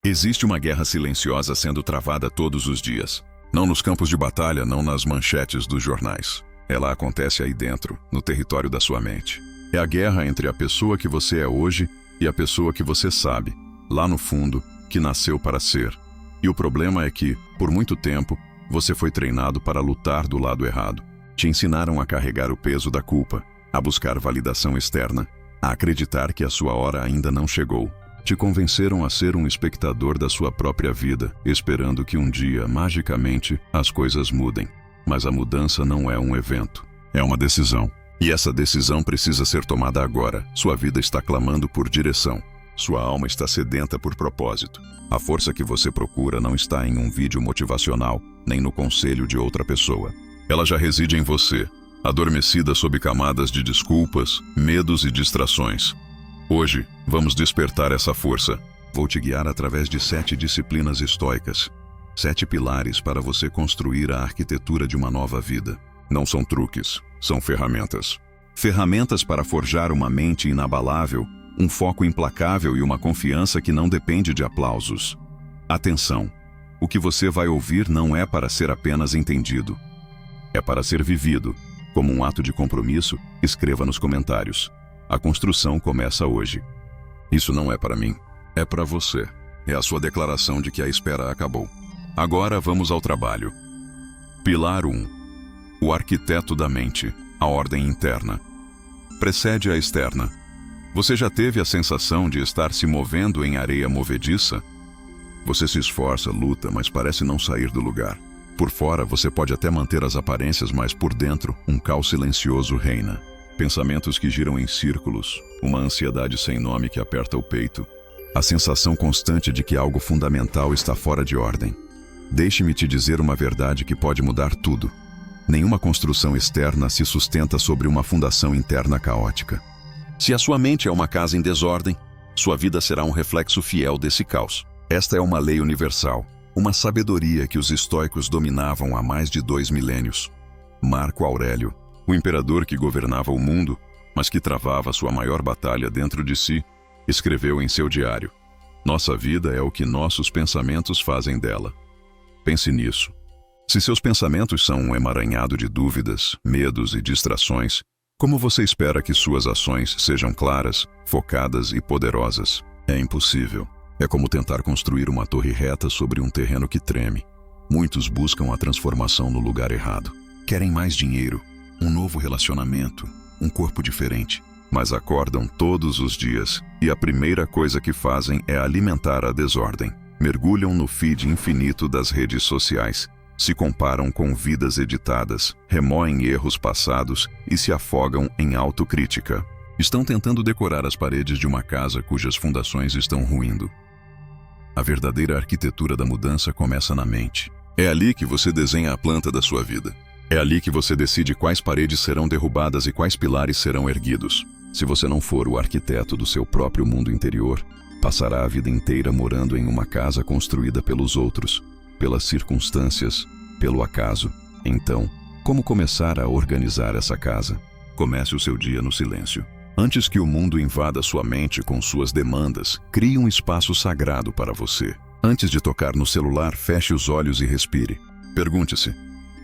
Existe uma guerra silenciosa sendo travada todos os dias. Não nos campos de batalha, não nas manchetes dos jornais. Ela acontece aí dentro, no território da sua mente. É a guerra entre a pessoa que você é hoje e a pessoa que você sabe, lá no fundo, que nasceu para ser. E o problema é que, por muito tempo, você foi treinado para lutar do lado errado. Te ensinaram a carregar o peso da culpa, a buscar validação externa, a acreditar que a sua hora ainda não chegou. Te convenceram a ser um espectador da sua própria vida, esperando que um dia, magicamente, as coisas mudem. Mas a mudança não é um evento, é uma decisão. E essa decisão precisa ser tomada agora. Sua vida está clamando por direção. Sua alma está sedenta por propósito. A força que você procura não está em um vídeo motivacional, nem no conselho de outra pessoa. Ela já reside em você, adormecida sob camadas de desculpas, medos e distrações. Hoje, vamos despertar essa força. Vou te guiar através de 7 disciplinas estoicas. 7 pilares para você construir a arquitetura de uma nova vida. Não são truques, são ferramentas. Ferramentas para forjar uma mente inabalável, um foco implacável e uma confiança que não depende de aplausos. Atenção! O que você vai ouvir não é para ser apenas entendido. É para ser vivido. Como um ato de compromisso, escreva nos comentários. A construção começa hoje. Isso não é para mim, é para você. É a sua declaração de que a espera acabou. Agora vamos ao trabalho. Pilar 1. O arquiteto da mente, a ordem interna. Precede a externa. Você já teve a sensação de estar se movendo em areia movediça? Você se esforça, luta, mas parece não sair do lugar. Por fora você pode até manter as aparências, mas por dentro um caos silencioso reina. Pensamentos que giram em círculos, uma ansiedade sem nome que aperta o peito, a sensação constante de que algo fundamental está fora de ordem. Deixe-me te dizer uma verdade que pode mudar tudo. Nenhuma construção externa se sustenta sobre uma fundação interna caótica. Se a sua mente é uma casa em desordem, sua vida será um reflexo fiel desse caos. Esta é uma lei universal, uma sabedoria que os estoicos dominavam há mais de 2 milênios. Marco Aurélio, o imperador que governava o mundo, mas que travava sua maior batalha dentro de si, escreveu em seu diário: Nossa vida é o que nossos pensamentos fazem dela. Pense nisso. Se seus pensamentos são um emaranhado de dúvidas, medos e distrações, como você espera que suas ações sejam claras, focadas e poderosas? É impossível. É como tentar construir uma torre reta sobre um terreno que treme. Muitos buscam a transformação no lugar errado. Querem mais dinheiro, um novo relacionamento, um corpo diferente. Mas acordam todos os dias e a primeira coisa que fazem é alimentar a desordem. Mergulham no feed infinito das redes sociais, se comparam com vidas editadas, remoem erros passados e se afogam em autocrítica. Estão tentando decorar as paredes de uma casa cujas fundações estão ruindo. A verdadeira arquitetura da mudança começa na mente. É ali que você desenha a planta da sua vida. É ali que você decide quais paredes serão derrubadas e quais pilares serão erguidos. Se você não for o arquiteto do seu próprio mundo interior, passará a vida inteira morando em uma casa construída pelos outros, pelas circunstâncias, pelo acaso. Então, como começar a organizar essa casa? Comece o seu dia no silêncio. Antes que o mundo invada sua mente com suas demandas, crie um espaço sagrado para você. Antes de tocar no celular, feche os olhos e respire. Pergunte-se: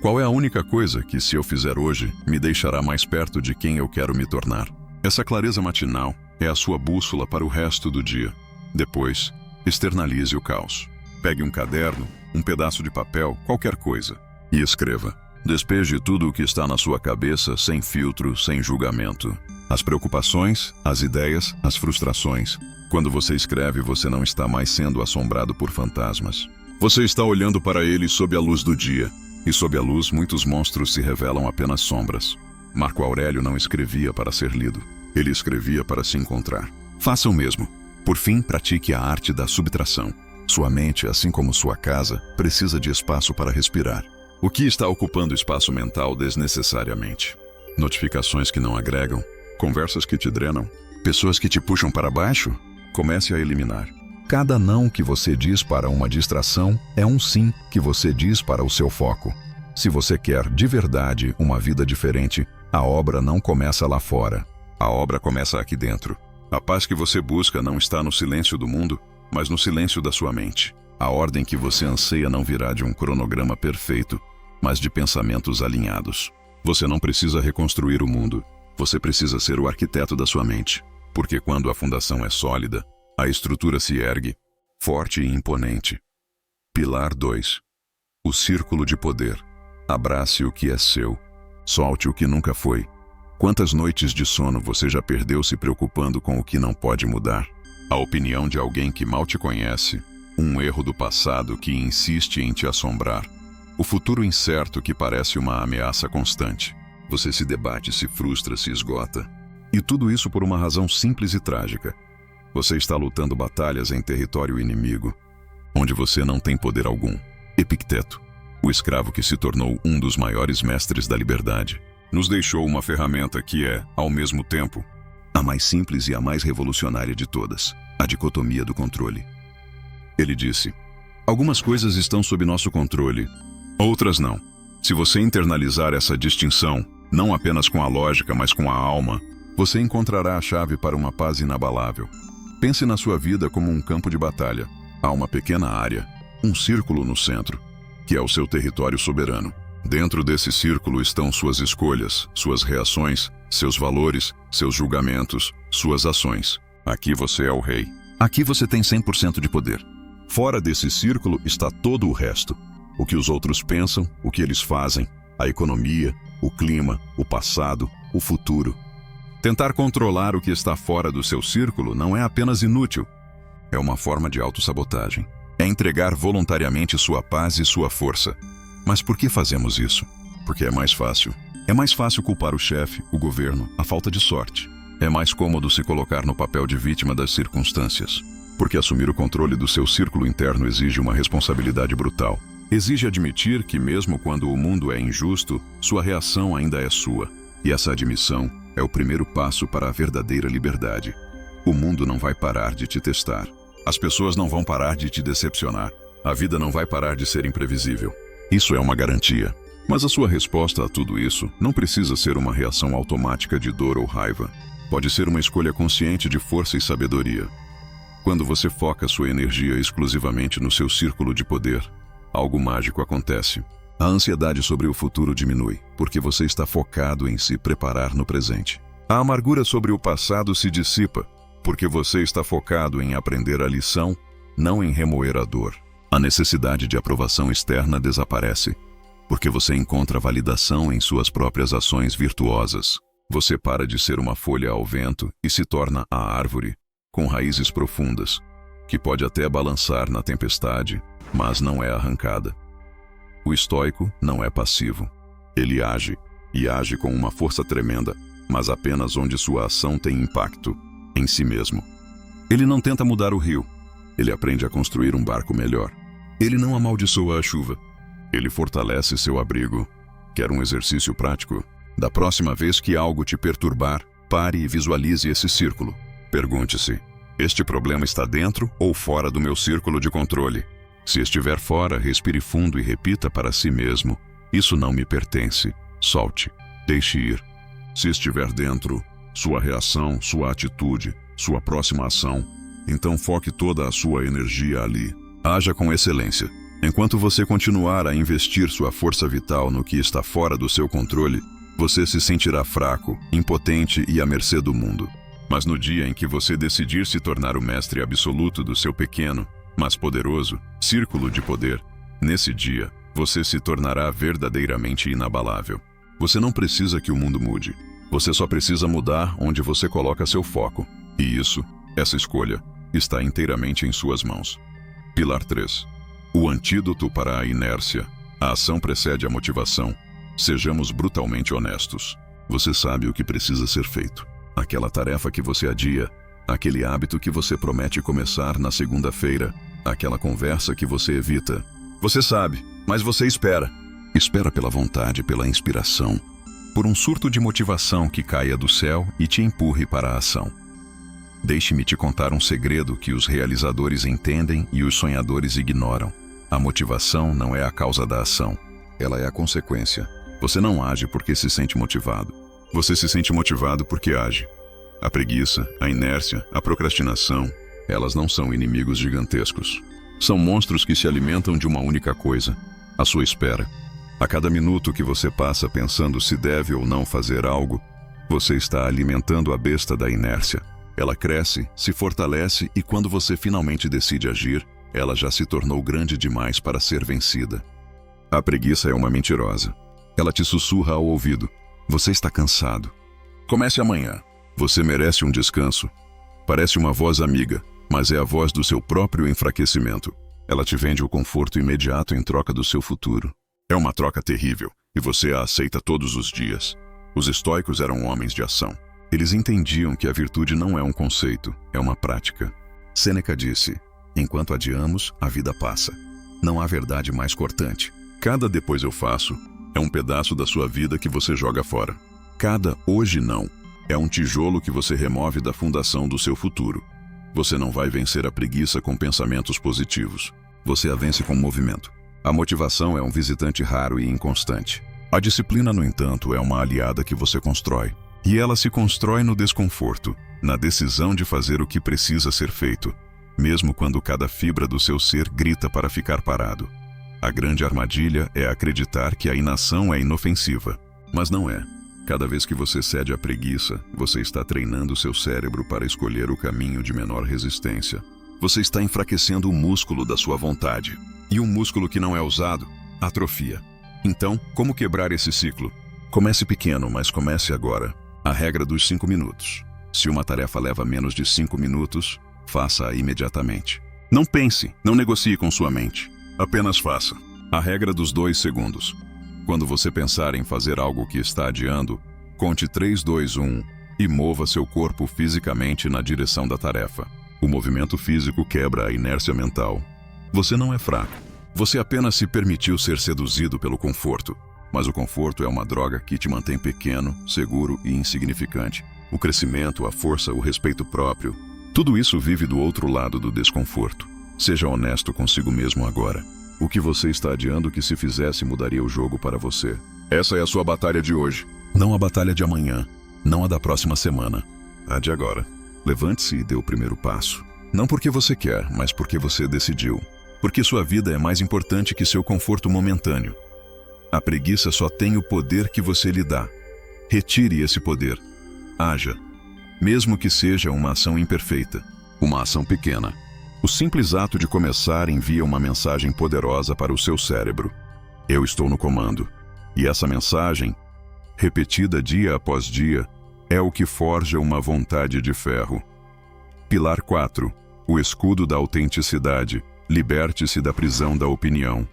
qual é a única coisa que, se eu fizer hoje, me deixará mais perto de quem eu quero me tornar? Essa clareza matinal é a sua bússola para o resto do dia. Depois, externalize o caos. Pegue um caderno, um pedaço de papel, qualquer coisa, e escreva. Despeje tudo o que está na sua cabeça, sem filtro, sem julgamento. As preocupações, as ideias, as frustrações. Quando você escreve, você não está mais sendo assombrado por fantasmas. Você está olhando para eles sob a luz do dia. E sob a luz, muitos monstros se revelam apenas sombras. Marco Aurélio não escrevia para ser lido. Ele escrevia para se encontrar. Faça o mesmo. Por fim, pratique a arte da subtração. Sua mente, assim como sua casa, precisa de espaço para respirar. O que está ocupando espaço mental desnecessariamente? Notificações que não agregam? Conversas que te drenam? Pessoas que te puxam para baixo? Comece a eliminar. Cada não que você diz para uma distração é um sim que você diz para o seu foco. Se você quer, de verdade, uma vida diferente, a obra não começa lá fora. A obra começa aqui dentro. A paz que você busca não está no silêncio do mundo, mas no silêncio da sua mente. A ordem que você anseia não virá de um cronograma perfeito, mas de pensamentos alinhados. Você não precisa reconstruir o mundo. Você precisa ser o arquiteto da sua mente. Porque quando a fundação é sólida, a estrutura se ergue, forte e imponente. Pilar 2. O círculo de poder. Abrace o que é seu. Solte o que nunca foi. Quantas noites de sono você já perdeu se preocupando com o que não pode mudar? A opinião de alguém que mal te conhece, um erro do passado que insiste em te assombrar, o futuro incerto que parece uma ameaça constante. Você se debate, se frustra, se esgota. E tudo isso por uma razão simples e trágica. Você está lutando batalhas em território inimigo, onde você não tem poder algum. Epicteto, o escravo que se tornou um dos maiores mestres da liberdade, nos deixou uma ferramenta que é, ao mesmo tempo, a mais simples e a mais revolucionária de todas, a dicotomia do controle. Ele disse: algumas coisas estão sob nosso controle, outras não. Se você internalizar essa distinção, não apenas com a lógica, mas com a alma, você encontrará a chave para uma paz inabalável. Pense na sua vida como um campo de batalha. Há uma pequena área, um círculo no centro, que é o seu território soberano. Dentro desse círculo estão suas escolhas, suas reações, seus valores, seus julgamentos, suas ações. Aqui você é o rei. Aqui você tem 100% de poder. Fora desse círculo está todo o resto. O que os outros pensam, o que eles fazem, a economia, o clima, o passado, o futuro. Tentar controlar o que está fora do seu círculo não é apenas inútil. É uma forma de autossabotagem. É entregar voluntariamente sua paz e sua força. Mas por que fazemos isso? Porque é mais fácil. É mais fácil culpar o chefe, o governo, a falta de sorte. É mais cômodo se colocar no papel de vítima das circunstâncias. Porque assumir o controle do seu círculo interno exige uma responsabilidade brutal. Exige admitir que mesmo quando o mundo é injusto, sua reação ainda é sua. E essa admissão é o primeiro passo para a verdadeira liberdade. O mundo não vai parar de te testar. As pessoas não vão parar de te decepcionar. A vida não vai parar de ser imprevisível. Isso é uma garantia. Mas a sua resposta a tudo isso não precisa ser uma reação automática de dor ou raiva. Pode ser uma escolha consciente de força e sabedoria. Quando você foca sua energia exclusivamente no seu círculo de poder, algo mágico acontece. A ansiedade sobre o futuro diminui, porque você está focado em se preparar no presente. A amargura sobre o passado se dissipa, porque você está focado em aprender a lição, não em remoer a dor. A necessidade de aprovação externa desaparece, porque você encontra validação em suas próprias ações virtuosas. Você para de ser uma folha ao vento e se torna a árvore, com raízes profundas, que pode até balançar na tempestade, mas não é arrancada. O estoico não é passivo. Ele age, e age com uma força tremenda, mas apenas onde sua ação tem impacto, em si mesmo. Ele não tenta mudar o rio. Ele aprende a construir um barco melhor. Ele não amaldiçoa a chuva. Ele fortalece seu abrigo. Quer um exercício prático? Da próxima vez que algo te perturbar, pare e visualize esse círculo. Pergunte-se: este problema está dentro ou fora do meu círculo de controle? Se estiver fora, respire fundo e repita para si mesmo: isso não me pertence. Solte. Deixe ir. Se estiver dentro, sua reação, sua atitude, sua próxima ação, então foque toda a sua energia ali. Haja com excelência. Enquanto você continuar a investir sua força vital no que está fora do seu controle, você se sentirá fraco, impotente e à mercê do mundo. Mas no dia em que você decidir se tornar o mestre absoluto do seu pequeno, mas poderoso, círculo de poder, nesse dia, você se tornará verdadeiramente inabalável. Você não precisa que o mundo mude. Você só precisa mudar onde você coloca seu foco. E isso, essa escolha, está inteiramente em suas mãos. Pilar 3. O antídoto para a inércia. A ação precede a motivação. Sejamos brutalmente honestos. Você sabe o que precisa ser feito. Aquela tarefa que você adia, aquele hábito que você promete começar na segunda-feira, aquela conversa que você evita. Você sabe, mas você espera. Espera pela vontade, pela inspiração, por um surto de motivação que caia do céu e te empurre para a ação. Deixe-me te contar um segredo que os realizadores entendem e os sonhadores ignoram. A motivação não é a causa da ação. Ela é a consequência. Você não age porque se sente motivado. Você se sente motivado porque age. A preguiça, a inércia, a procrastinação, Elas não são inimigos gigantescos. São monstros que se alimentam de uma única coisa: a sua espera. A cada minuto que você passa pensando se deve ou não fazer algo, você está alimentando a besta da inércia. Ela cresce, se fortalece e quando você finalmente decide agir, ela já se tornou grande demais para ser vencida. A preguiça é uma mentirosa. Ela te sussurra ao ouvido: você está cansado. Comece amanhã. Você merece um descanso. Parece uma voz amiga, mas é a voz do seu próprio enfraquecimento. Ela te vende o conforto imediato em troca do seu futuro. É uma troca terrível, e você a aceita todos os dias. Os estoicos eram homens de ação. Eles entendiam que a virtude não é um conceito, é uma prática. Sêneca disse: enquanto adiamos, a vida passa. Não há verdade mais cortante. Cada depois eu faço é um pedaço da sua vida que você joga fora. Cada hoje não é um tijolo que você remove da fundação do seu futuro. Você não vai vencer a preguiça com pensamentos positivos. Você a vence com movimento. A motivação é um visitante raro e inconstante. A disciplina, no entanto, é uma aliada que você constrói. E ela se constrói no desconforto, na decisão de fazer o que precisa ser feito, mesmo quando cada fibra do seu ser grita para ficar parado. A grande armadilha é acreditar que a inação é inofensiva. Mas não é. Cada vez que você cede à preguiça, você está treinando seu cérebro para escolher o caminho de menor resistência. Você está enfraquecendo o músculo da sua vontade. E um músculo que não é usado, atrofia. Então, como quebrar esse ciclo? Comece pequeno, mas comece agora. A regra dos 5 minutos. Se uma tarefa leva menos de 5 minutos, faça-a imediatamente. Não pense, não negocie com sua mente. Apenas faça. A regra dos 2 segundos. Quando você pensar em fazer algo que está adiando, conte 3, 2, 1 e mova seu corpo fisicamente na direção da tarefa. O movimento físico quebra a inércia mental. Você não é fraco. Você apenas se permitiu ser seduzido pelo conforto. Mas o conforto é uma droga que te mantém pequeno, seguro e insignificante. O crescimento, a força, o respeito próprio, tudo isso vive do outro lado do desconforto. Seja honesto consigo mesmo agora. O que você está adiando que se fizesse mudaria o jogo para você. Essa é a sua batalha de hoje. Não a batalha de amanhã. Não a da próxima semana. A de agora. Levante-se e dê o primeiro passo. Não porque você quer, mas porque você decidiu. Porque sua vida é mais importante que seu conforto momentâneo. A preguiça só tem o poder que você lhe dá. Retire esse poder. Haja. Mesmo que seja uma ação imperfeita. Uma ação pequena. O simples ato de começar envia uma mensagem poderosa para o seu cérebro. Eu estou no comando. E essa mensagem, repetida dia após dia, é o que forja uma vontade de ferro. Pilar 4. O escudo da autenticidade. Liberte-se da prisão da opinião.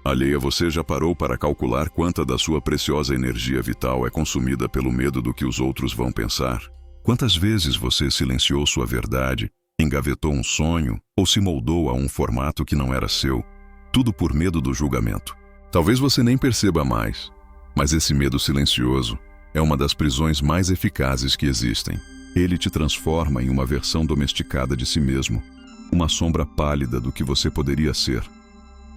Alheia, você já parou para calcular quanta da sua preciosa energia vital é consumida pelo medo do que os outros vão pensar? Quantas vezes você silenciou sua verdade, engavetou um sonho ou se moldou a um formato que não era seu, tudo por medo do julgamento? Talvez você nem perceba mais, mas esse medo silencioso é uma das prisões mais eficazes que existem. Ele te transforma em uma versão domesticada de si mesmo, uma sombra pálida do que você poderia ser.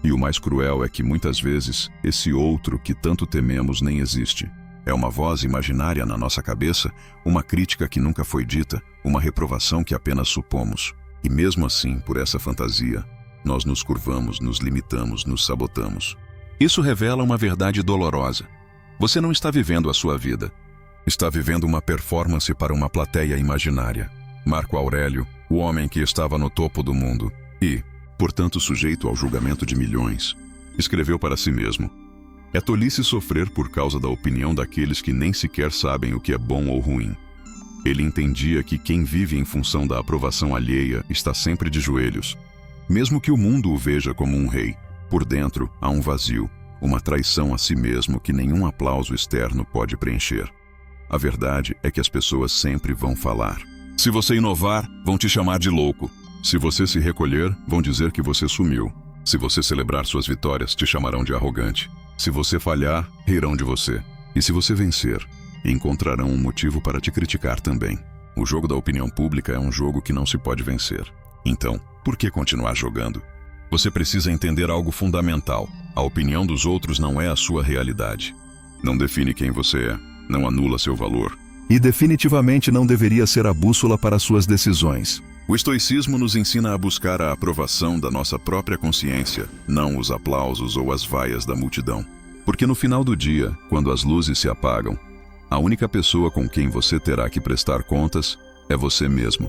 E o mais cruel é que muitas vezes esse outro que tanto tememos nem existe. É uma voz imaginária na nossa cabeça, uma crítica que nunca foi dita, uma reprovação que apenas supomos. E mesmo assim, por essa fantasia, nós nos curvamos, nos limitamos, nos sabotamos. Isso revela uma verdade dolorosa. Você não está vivendo a sua vida. Está vivendo uma performance para uma plateia imaginária. Marco Aurélio, o homem que estava no topo do mundo e, portanto sujeito ao julgamento de milhões, escreveu para si mesmo: é tolice sofrer por causa da opinião daqueles que nem sequer sabem o que é bom ou ruim. Ele entendia que quem vive em função da aprovação alheia está sempre de joelhos. Mesmo que o mundo o veja como um rei, por dentro há um vazio, uma traição a si mesmo que nenhum aplauso externo pode preencher. A verdade é que as pessoas sempre vão falar. Se você inovar, vão te chamar de louco. Se você se recolher, vão dizer que você sumiu. Se você celebrar suas vitórias, te chamarão de arrogante. Se você falhar, rirão de você. E se você vencer, encontrarão um motivo para te criticar também. O jogo da opinião pública é um jogo que não se pode vencer. Então, por que continuar jogando? Você precisa entender algo fundamental. A opinião dos outros não é a sua realidade. Não define quem você é, não anula seu valor. E definitivamente não deveria ser a bússola para suas decisões. O estoicismo nos ensina a buscar a aprovação da nossa própria consciência, não os aplausos ou as vaias da multidão. Porque no final do dia, quando as luzes se apagam, a única pessoa com quem você terá que prestar contas é você mesmo.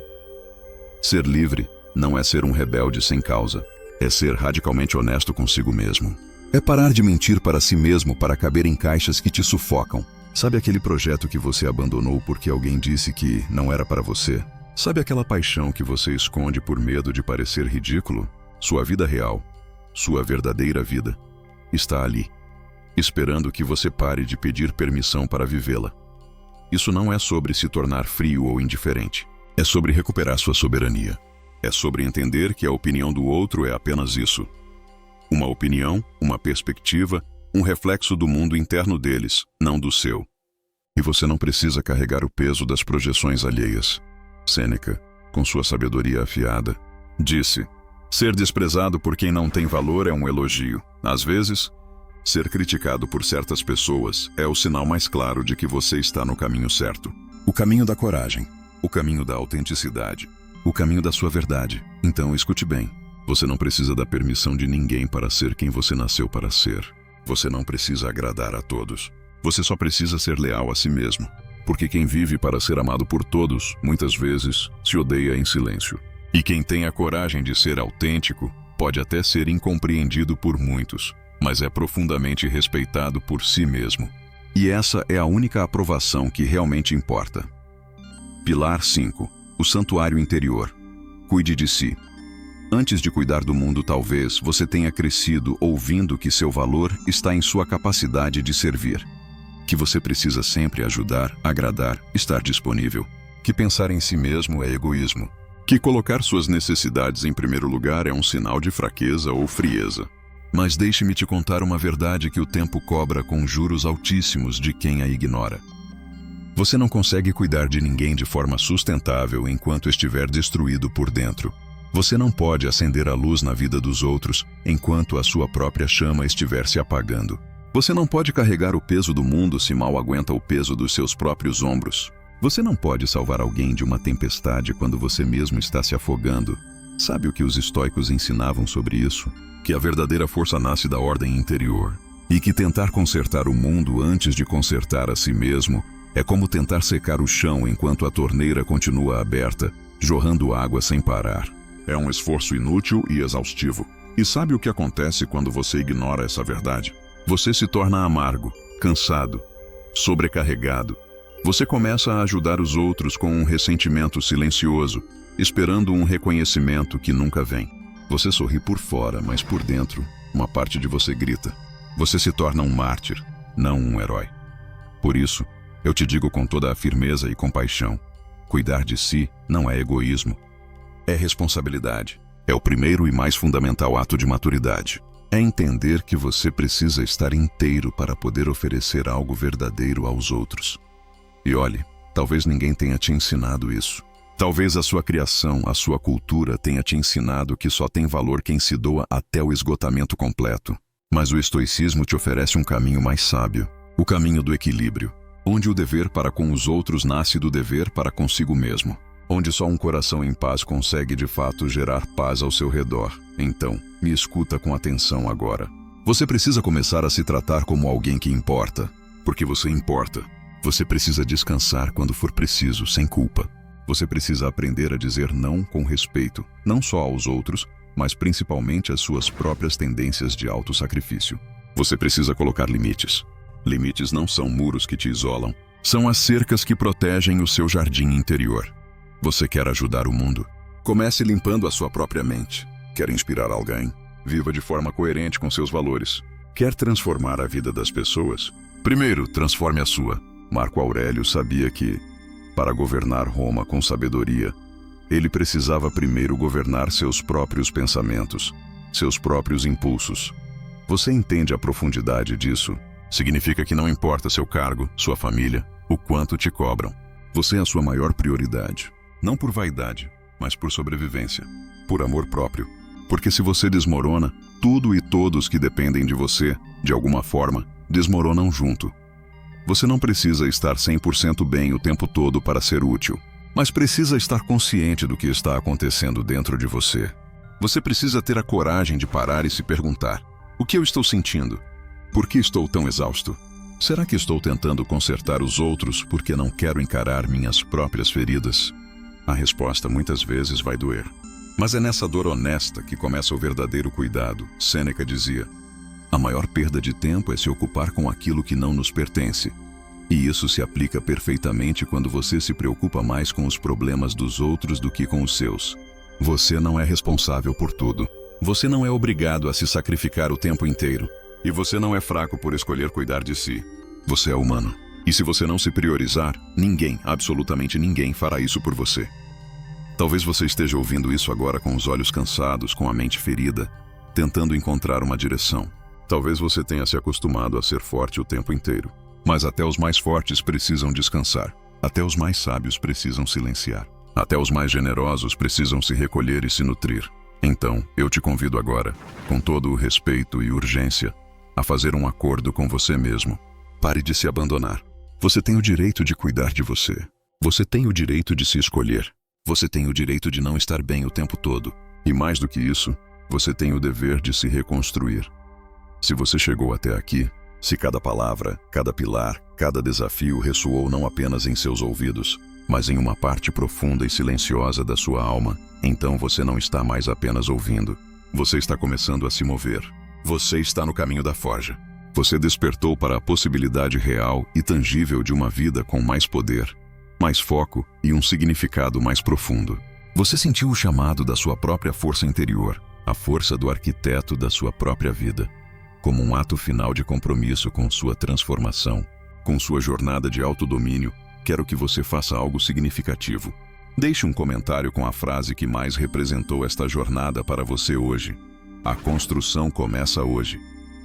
Ser livre não é ser um rebelde sem causa, é ser radicalmente honesto consigo mesmo. É parar de mentir para si mesmo para caber em caixas que te sufocam. Sabe aquele projeto que você abandonou porque alguém disse que não era para você? Sabe aquela paixão que você esconde por medo de parecer ridículo? Sua vida real, sua verdadeira vida, está ali, esperando que você pare de pedir permissão para vivê-la. Isso não é sobre se tornar frio ou indiferente. É sobre recuperar sua soberania. É sobre entender que a opinião do outro é apenas isso. Uma opinião, uma perspectiva, um reflexo do mundo interno deles, não do seu. E você não precisa carregar o peso das projeções alheias. Sêneca, com sua sabedoria afiada, disse: ser desprezado por quem não tem valor é um elogio. Às vezes, ser criticado por certas pessoas é o sinal mais claro de que você está no caminho certo. O caminho da coragem, o caminho da autenticidade, o caminho da sua verdade. Então escute bem, você não precisa da permissão de ninguém para ser quem você nasceu para ser. Você não precisa agradar a todos. Você só precisa ser leal a si mesmo. Porque quem vive para ser amado por todos, muitas vezes, se odeia em silêncio. E quem tem a coragem de ser autêntico, pode até ser incompreendido por muitos, mas é profundamente respeitado por si mesmo. E essa é a única aprovação que realmente importa. Pilar 5. O santuário interior. Cuide de si. Antes de cuidar do mundo, talvez você tenha crescido ouvindo que seu valor está em sua capacidade de servir. Que você precisa sempre ajudar, agradar, estar disponível. Que pensar em si mesmo é egoísmo. Que colocar suas necessidades em primeiro lugar é um sinal de fraqueza ou frieza. Mas deixe-me te contar uma verdade que o tempo cobra com juros altíssimos de quem a ignora. Você não consegue cuidar de ninguém de forma sustentável enquanto estiver destruído por dentro. Você não pode acender a luz na vida dos outros enquanto a sua própria chama estiver se apagando. Você não pode carregar o peso do mundo se mal aguenta o peso dos seus próprios ombros. Você não pode salvar alguém de uma tempestade quando você mesmo está se afogando. Sabe o que os estoicos ensinavam sobre isso? Que a verdadeira força nasce da ordem interior. E que tentar consertar o mundo antes de consertar a si mesmo é como tentar secar o chão enquanto a torneira continua aberta, jorrando água sem parar. É um esforço inútil e exaustivo. E sabe o que acontece quando você ignora essa verdade? Você se torna amargo, cansado, sobrecarregado. Você começa a ajudar os outros com um ressentimento silencioso, esperando um reconhecimento que nunca vem. Você sorri por fora, mas por dentro, uma parte de você grita. Você se torna um mártir, não um herói. Por isso, eu te digo com toda a firmeza e compaixão, cuidar de si não é egoísmo. É responsabilidade. É o primeiro e mais fundamental ato de maturidade. É entender que você precisa estar inteiro para poder oferecer algo verdadeiro aos outros. E olhe, talvez ninguém tenha te ensinado isso. Talvez a sua criação, a sua cultura tenha te ensinado que só tem valor quem se doa até o esgotamento completo. Mas o estoicismo te oferece um caminho mais sábio, o caminho do equilíbrio, onde o dever para com os outros nasce do dever para consigo mesmo, onde só um coração em paz consegue de fato gerar paz ao seu redor. Então, me escuta com atenção agora. Você precisa começar a se tratar como alguém que importa, porque você importa. Você precisa descansar quando for preciso, sem culpa. Você precisa aprender a dizer não com respeito, não só aos outros, mas principalmente às suas próprias tendências de autossacrifício. Você precisa colocar limites. Limites não são muros que te isolam, são as cercas que protegem o seu jardim interior. Você quer ajudar o mundo? Comece limpando a sua própria mente. Quer inspirar alguém? Viva de forma coerente com seus valores. Quer transformar a vida das pessoas? Primeiro, transforme a sua. Marco Aurélio sabia que, para governar Roma com sabedoria, ele precisava primeiro governar seus próprios pensamentos, seus próprios impulsos. Você entende a profundidade disso? Significa que não importa seu cargo, sua família, o quanto te cobram. Você é a sua maior prioridade. Não por vaidade, mas por sobrevivência, por amor próprio. Porque se você desmorona, tudo e todos que dependem de você, de alguma forma, desmoronam junto. Você não precisa estar 100% bem o tempo todo para ser útil. mas precisa estar consciente do que está acontecendo dentro de você. Você precisa ter a coragem de parar e se perguntar: o que eu estou sentindo? Por que estou tão exausto? Será que estou tentando consertar os outros porque não quero encarar minhas próprias feridas? A resposta muitas vezes vai doer. Mas é nessa dor honesta que começa o verdadeiro cuidado. Sêneca dizia: a maior perda de tempo é se ocupar com aquilo que não nos pertence. E isso se aplica perfeitamente quando você se preocupa mais com os problemas dos outros do que com os seus. Você não é responsável por tudo. Você não é obrigado a se sacrificar o tempo inteiro. E você não é fraco por escolher cuidar de si. Você é humano. E se você não se priorizar, ninguém, absolutamente ninguém, fará isso por você. Talvez você esteja ouvindo isso agora com os olhos cansados, com a mente ferida, tentando encontrar uma direção. Talvez você tenha se acostumado a ser forte o tempo inteiro. Mas até os mais fortes precisam descansar. Até os mais sábios precisam silenciar. Até os mais generosos precisam se recolher e se nutrir. Então, eu te convido agora, com todo o respeito e urgência, a fazer um acordo com você mesmo. Pare de se abandonar. Você tem o direito de cuidar de você. Você tem o direito de se escolher. Você tem o direito de não estar bem o tempo todo. E mais do que isso, você tem o dever de se reconstruir. Se você chegou até aqui, se cada palavra, cada pilar, cada desafio ressoou não apenas em seus ouvidos, mas em uma parte profunda e silenciosa da sua alma, então você não está mais apenas ouvindo. Você está começando a se mover. Você está no caminho da forja. Você despertou para a possibilidade real e tangível de uma vida com mais poder, mais foco e um significado mais profundo. Você sentiu o chamado da sua própria força interior, a força do arquiteto da sua própria vida, como um ato final de compromisso com sua transformação, com sua jornada de autodomínio. Quero que você faça algo significativo. Deixe um comentário com a frase que mais representou esta jornada para você hoje. A construção começa hoje.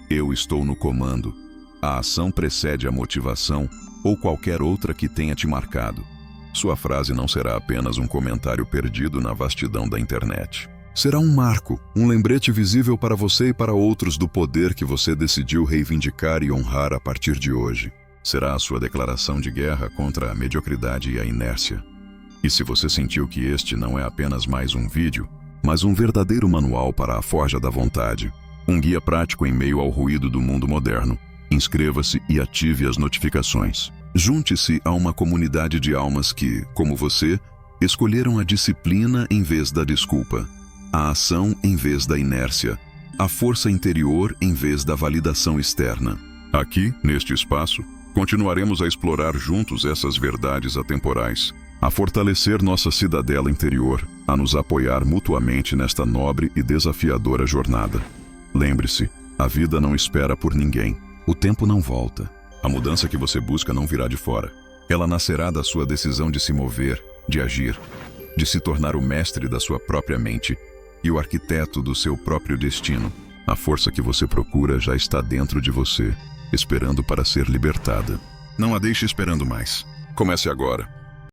Eu estou no comando. A ação precede a motivação ou qualquer outra que tenha te marcado. Sua frase não será apenas um comentário perdido na vastidão da internet. Será um marco, um lembrete visível para você e para outros do poder que você decidiu reivindicar e honrar a partir de hoje. Será a sua declaração de guerra contra a mediocridade e a inércia. E se você sentiu que este não é apenas mais um vídeo, mas um verdadeiro manual para a forja da vontade, um guia prático em meio ao ruído do mundo moderno, inscreva-se e ative as notificações. Junte-se a uma comunidade de almas que, como você, escolheram a disciplina em vez da desculpa, a ação em vez da inércia, a força interior em vez da validação externa. Aqui, neste espaço, continuaremos a explorar juntos essas verdades atemporais, a fortalecer nossa cidadela interior, a nos apoiar mutuamente nesta nobre e desafiadora jornada. Lembre-se, a vida não espera por ninguém. O tempo não volta. A mudança que você busca não virá de fora. Ela nascerá da sua decisão de se mover, de agir, de se tornar o mestre da sua própria mente e o arquiteto do seu próprio destino. A força que você procura já está dentro de você, esperando para ser libertada. Não a deixe esperando mais. Comece agora.